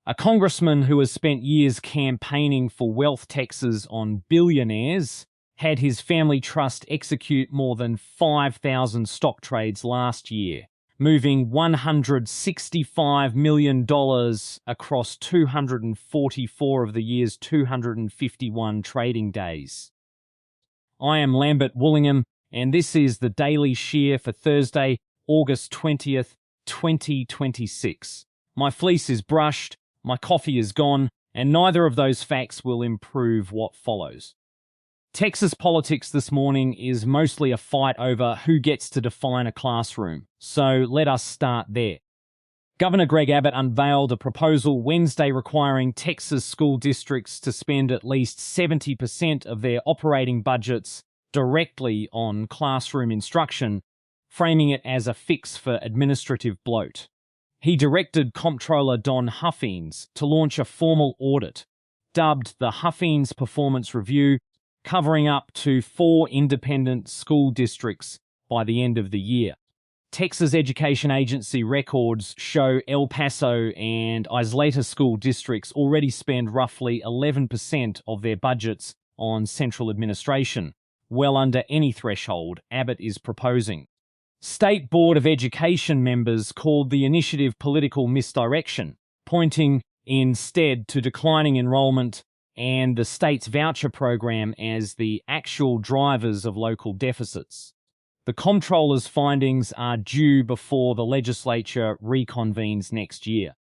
A congressman who has spent years campaigning for wealth taxes on billionaires had his family trust execute more than 5,000 stock trades last year, moving $165 million across 244 of the year's 251 trading days. I am Lambert Woollingham, and this is the Daily Shear for Thursday, August 20th, 2026. My fleece is brushed, my coffee is gone, and neither of those facts will improve what follows. Texas politics this morning is mostly a fight over who gets to define a classroom, so let us start there. Governor Greg Abbott unveiled a proposal Wednesday requiring Texas school districts to spend at least 70% of their operating budgets directly on classroom instruction, framing it as a fix for administrative bloat. He directed Comptroller Don Huffines to launch a formal audit, dubbed the Huffines Performance Review, covering up to 4 independent school districts by the end of the year. Texas Education Agency records show El Paso and Isleta school districts already spend roughly 11% of their budgets on central administration, well under any threshold Abbott is proposing. State Board of Education members called the initiative political misdirection, pointing instead to declining enrollment and the state's voucher program as the actual drivers of local deficits. The comptroller's findings are due before the legislature reconvenes next year.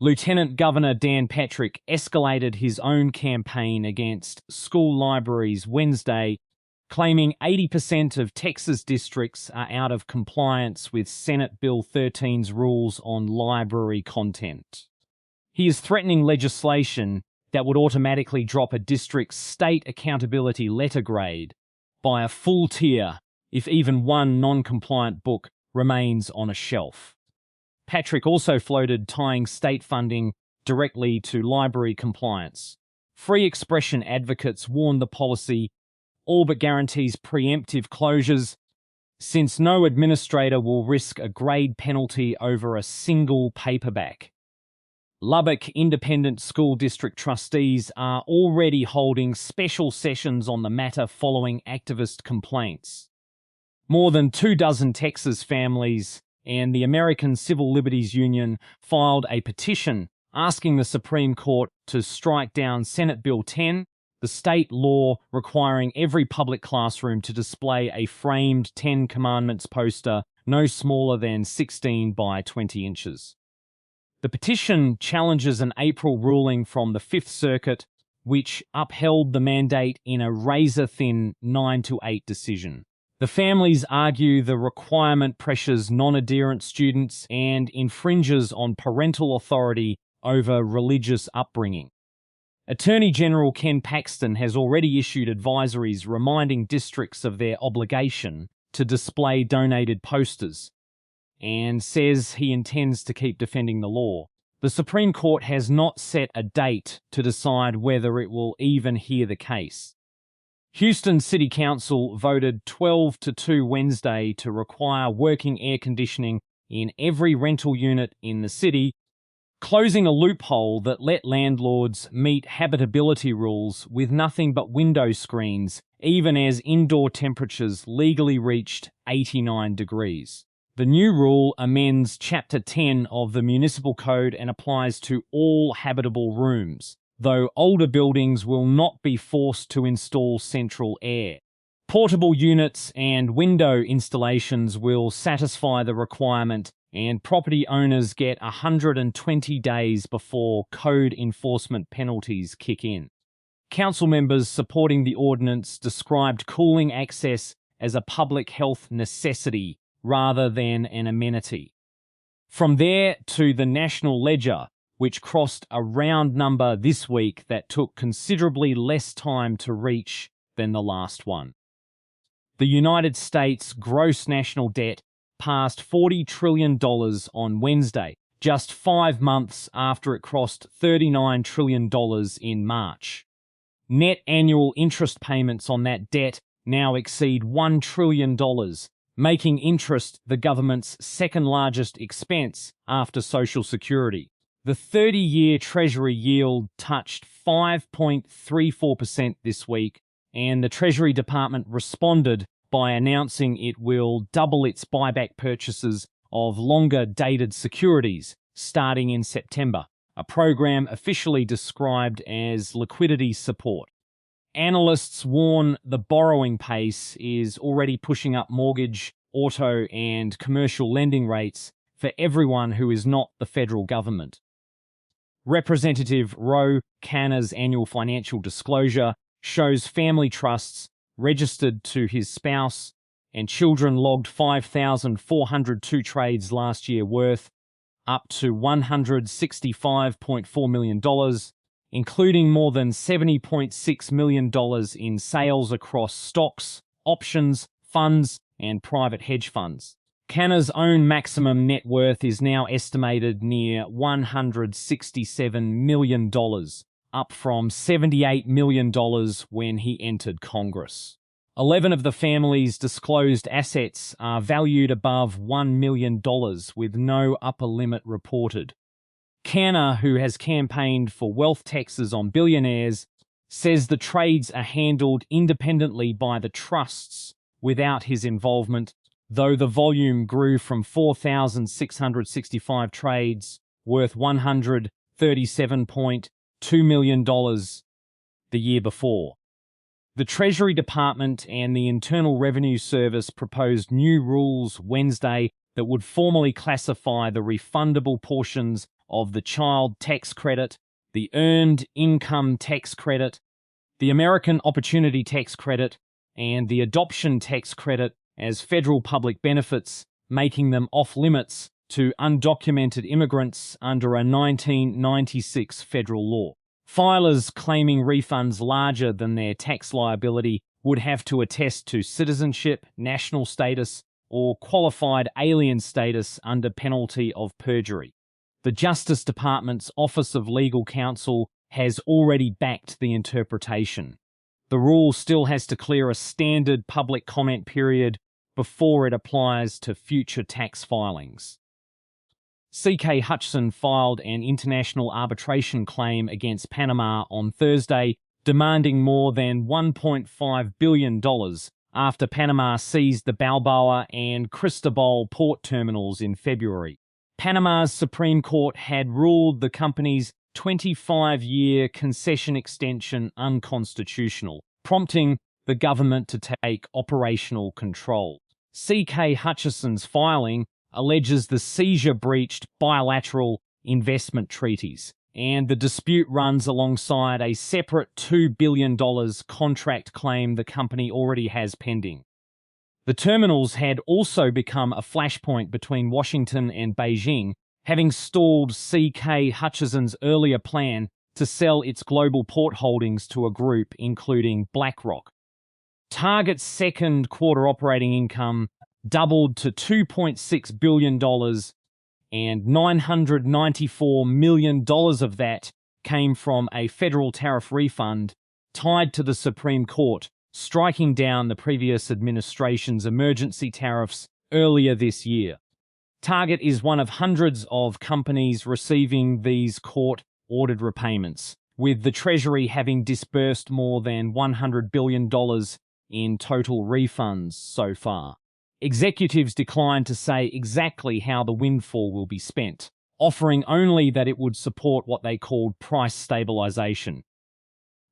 Lieutenant Governor Dan Patrick escalated his own campaign against school libraries Wednesday, claiming 80% of Texas districts are out of compliance with Senate Bill 13's rules on library content. He is threatening legislation that would automatically drop a district's state accountability letter grade by a full tier if even one non-compliant book remains on a shelf. Patrick also floated tying state funding directly to library compliance. Free expression advocates warned the policy all but guarantees preemptive closures, since no administrator will risk a grade penalty over a single paperback. Lubbock Independent School District trustees are already holding special sessions on the matter following activist complaints. More than 24 Texas families and the American Civil Liberties Union filed a petition asking the Supreme Court to strike down Senate Bill 10, the state law requiring every public classroom to display a framed 10 Commandments poster no smaller than 16 by 20 inches. The petition challenges an April ruling from the Fifth Circuit, which upheld the mandate in a razor-thin 9-8 decision. The families argue the requirement pressures non-adherent students and infringes on parental authority over religious upbringing. Attorney General Ken Paxton has already issued advisories reminding districts of their obligation to display donated posters, and says he intends to keep defending the law. The Supreme Court has not set a date to decide whether it will even hear the case. Houston City Council voted 12-2 Wednesday to require working air conditioning in every rental unit in the city, closing a loophole that let landlords meet habitability rules with nothing but window screens, even as indoor temperatures legally reached 89 degrees. The new rule amends Chapter 10 of the Municipal Code and applies to all habitable rooms, though older buildings will not be forced to install central air. Portable units and window installations will satisfy the requirement, and property owners get 120 days before code enforcement penalties kick in. Council members supporting the ordinance described cooling access as a public health necessity rather than an amenity. From there to the National Ledger, which crossed a round number this week that took considerably less time to reach than the last one. The United States gross national debt passed $40 trillion on Wednesday, just 5 months after it crossed $39 trillion in March. Net annual interest payments on that debt now exceed $1 trillion, making interest the government's second largest expense after Social Security. The 30-year Treasury yield touched 5.34% this week, and the Treasury Department responded by announcing it will double its buyback purchases of longer-dated securities starting in September, a program officially described as liquidity support. Analysts warn the borrowing pace is already pushing up mortgage, auto, and commercial lending rates for everyone who is not the federal government. Representative Ro Khanna's annual financial disclosure shows family trusts registered to his spouse and children logged 5,402 trades last year worth up to $165.4 million, including more than $70.6 million in sales across stocks, options, funds, and private hedge funds. Khanna's own maximum net worth is now estimated near $167 million, up from $78 million when he entered Congress. 11 of the family's disclosed assets are valued above $1 million, with no upper limit reported. Khanna, who has campaigned for wealth taxes on billionaires, says the trades are handled independently by the trusts without his involvement, though the volume grew from 4,665 trades worth $137.2 million the year before. The Treasury Department and the Internal Revenue Service proposed new rules Wednesday that would formally classify the refundable portions of the Child Tax Credit, the Earned Income Tax Credit, the American Opportunity Tax Credit, and the Adoption Tax Credit as federal public benefits, making them off-limits to undocumented immigrants under a 1996 federal law. Filers claiming refunds larger than their tax liability would have to attest to citizenship, national status, or qualified alien status under penalty of perjury. The Justice Department's Office of Legal Counsel has already backed the interpretation. The rule still has to clear a standard public comment period before it applies to future tax filings. C.K. Hutchison filed an international arbitration claim against Panama on Thursday, demanding more than $1.5 billion after Panama seized the Balboa and Cristobal port terminals in February. Panama's Supreme Court had ruled the company's 25-year concession extension unconstitutional, prompting the government to take operational control. C.K. Hutchison's filing alleges the seizure breached bilateral investment treaties, and the dispute runs alongside a separate $2 billion contract claim the company already has pending. The terminals had also become a flashpoint between Washington and Beijing, having stalled C.K. Hutchison's earlier plan to sell its global port holdings to a group including BlackRock. Target's second quarter operating income doubled to $2.6 billion, and $994 million of that came from a federal tariff refund tied to the Supreme Court, striking down the previous administration's emergency tariffs earlier this year. Target is one of hundreds of companies receiving these court-ordered repayments, with the Treasury having disbursed more than $100 billion in total refunds so far. Executives declined to say exactly how the windfall will be spent, offering only that it would support what they called price stabilization.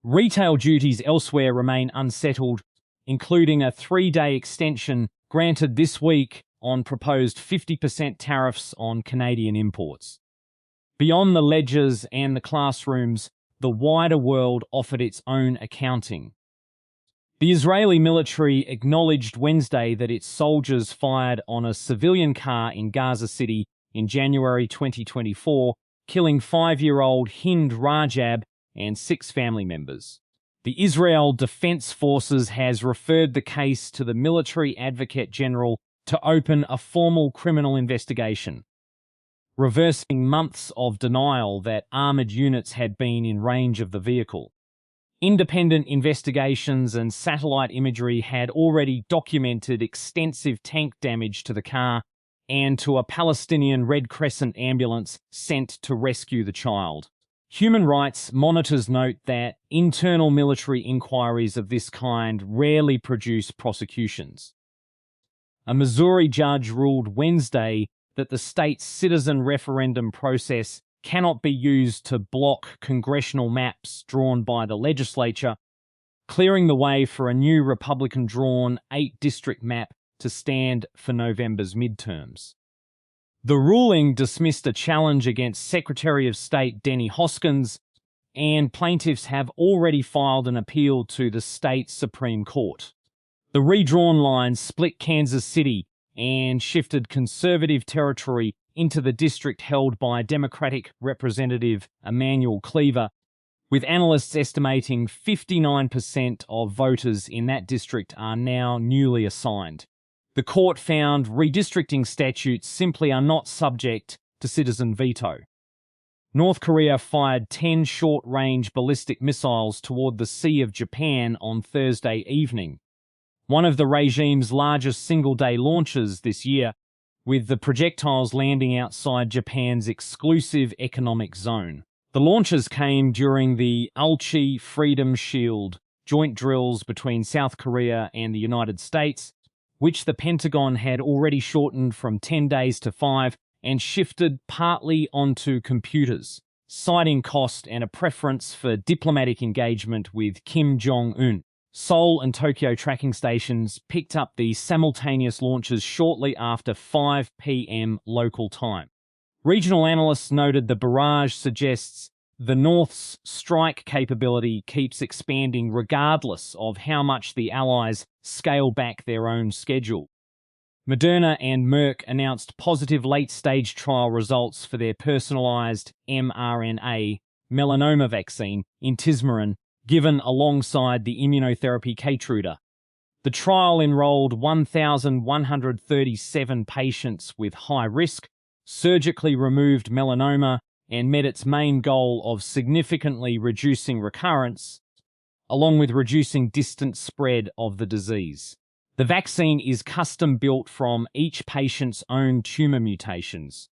Retail duties elsewhere remain unsettled, including a 3-day extension granted this week on proposed 50% tariffs on Canadian imports. Beyond the ledgers and the classrooms, the wider world offered its own accounting. The Israeli military acknowledged Wednesday that its soldiers fired on a civilian car in Gaza City in January 2024, killing 5-year-old Hind Rajab and 6 family members. The Israel Defense Forces has referred the case to the Military Advocate General to open a formal criminal investigation, reversing months of denial that armored units had been in range of the vehicle. Independent investigations and satellite imagery had already documented extensive tank damage to the car and to a Palestinian Red Crescent ambulance sent to rescue the child. Human rights monitors note that internal military inquiries of this kind rarely produce prosecutions. A Missouri judge ruled Wednesday that the state's citizen referendum process cannot be used to block congressional maps drawn by the legislature, clearing the way for a new Republican-drawn 8-district map to stand for November's midterms. The ruling dismissed a challenge against Secretary of State Denny Hoskins, and plaintiffs have already filed an appeal to the state Supreme Court. The redrawn lines split Kansas City and shifted conservative territory into the district held by Democratic Representative Emanuel Cleaver, with analysts estimating 59% of voters in that district are now newly assigned. The court found redistricting statutes simply are not subject to citizen veto. North Korea fired 10 short-range ballistic missiles toward the Sea of Japan on Thursday evening, one of the regime's largest single-day launches this year, with the projectiles landing outside Japan's exclusive economic zone. The launches came during the Ulchi Freedom Shield joint drills between South Korea and the United States, which the Pentagon had already shortened from 10 days to 5 and shifted partly onto computers, citing cost and a preference for diplomatic engagement with Kim Jong-un. Seoul and Tokyo tracking stations picked up the simultaneous launches shortly after 5 p.m. local time. Regional analysts noted the barrage suggests the North's strike capability keeps expanding regardless of how much the Allies scale back their own schedule. Moderna and Merck announced positive late-stage trial results for their personalized mRNA melanoma vaccine, intismeran, given alongside the immunotherapy Keytruda. The trial enrolled 1,137 patients with high risk, surgically removed melanoma, and met its main goal of significantly reducing recurrence, along with reducing distant spread of the disease. The vaccine is custom-built from each patient's own tumor mutations,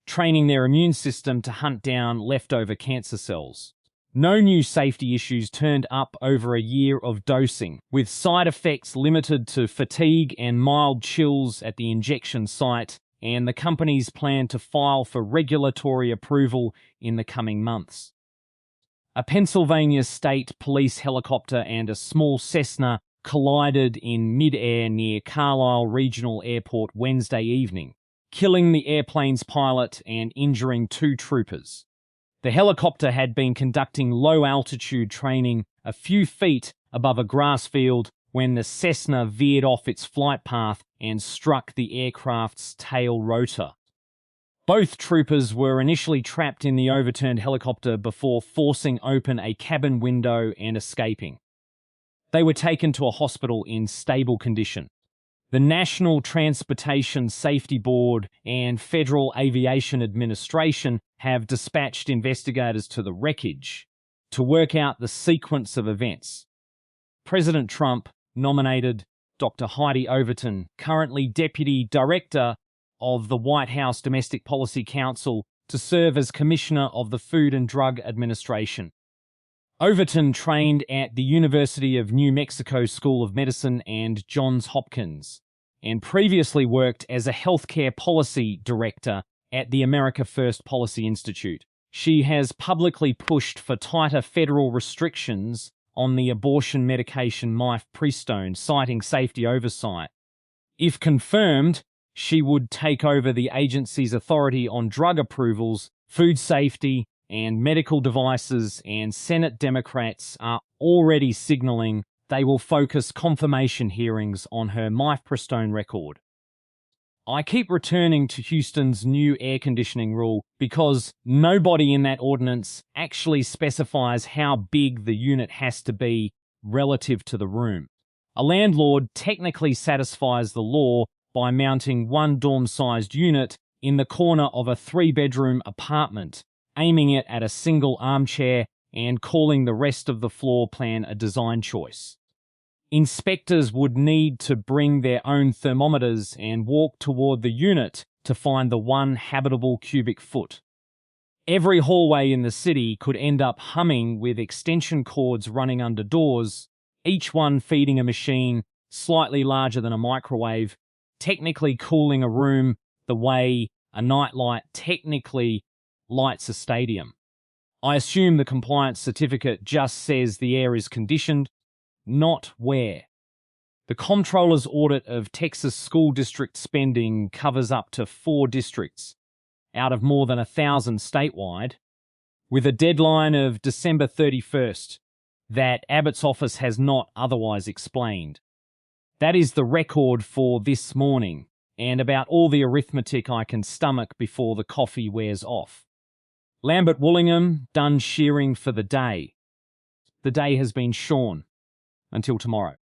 training their immune system to hunt down leftover cancer cells. No new safety issues turned up over a year of dosing, with side effects limited to fatigue and mild chills at the injection site, and the companies plan to file for regulatory approval in the coming months. A Pennsylvania state police helicopter and a small Cessna collided in mid-air near Carlisle Regional Airport Wednesday evening, killing the airplane's pilot and injuring 2 troopers. The helicopter had been conducting low-altitude training a few feet above a grass field when the Cessna veered off its flight path and struck the aircraft's tail rotor. Both troopers were initially trapped in the overturned helicopter before forcing open a cabin window and escaping. They were taken to a hospital in stable condition. The National Transportation Safety Board and Federal Aviation Administration have dispatched investigators to the wreckage to work out the sequence of events. President Trump nominated Dr. Heidi Overton, currently Deputy Director of the White House Domestic Policy Council, to serve as Commissioner of the Food and Drug Administration. Overton trained at the University of New Mexico School of Medicine and Johns Hopkins, and previously worked as a healthcare policy director at the America First Policy Institute. She has publicly pushed for tighter federal restrictions on the abortion medication mifepristone, citing safety oversight. If confirmed, she would take over the agency's authority on drug approvals, food safety, and medical devices, and Senate Democrats are already signaling they will focus confirmation hearings on her mifepristone record. I keep returning to Houston's new air conditioning rule because nobody in that ordinance actually specifies how big the unit has to be relative to the room. A landlord technically satisfies the law by mounting one dorm-sized unit in the corner of a 3-bedroom apartment, aiming it at a single armchair and calling the rest of the floor plan a design choice. Inspectors would need to bring their own thermometers and walk toward the unit to find the one habitable cubic foot. Every hallway in the city could end up humming with extension cords running under doors, each one feeding a machine slightly larger than a microwave, technically cooling a room the way a nightlight technically lights a stadium. I assume the compliance certificate just says the air is conditioned, not where. The comptroller's audit of Texas school district spending covers up to 4 districts out of more than 1,000 statewide, with a deadline of December 31st that Abbott's office has not otherwise explained. That is the record for this morning, and about all the arithmetic I can stomach before the coffee wears off. Lambert Woollingham done shearing for the day. The day has been shorn. Until tomorrow.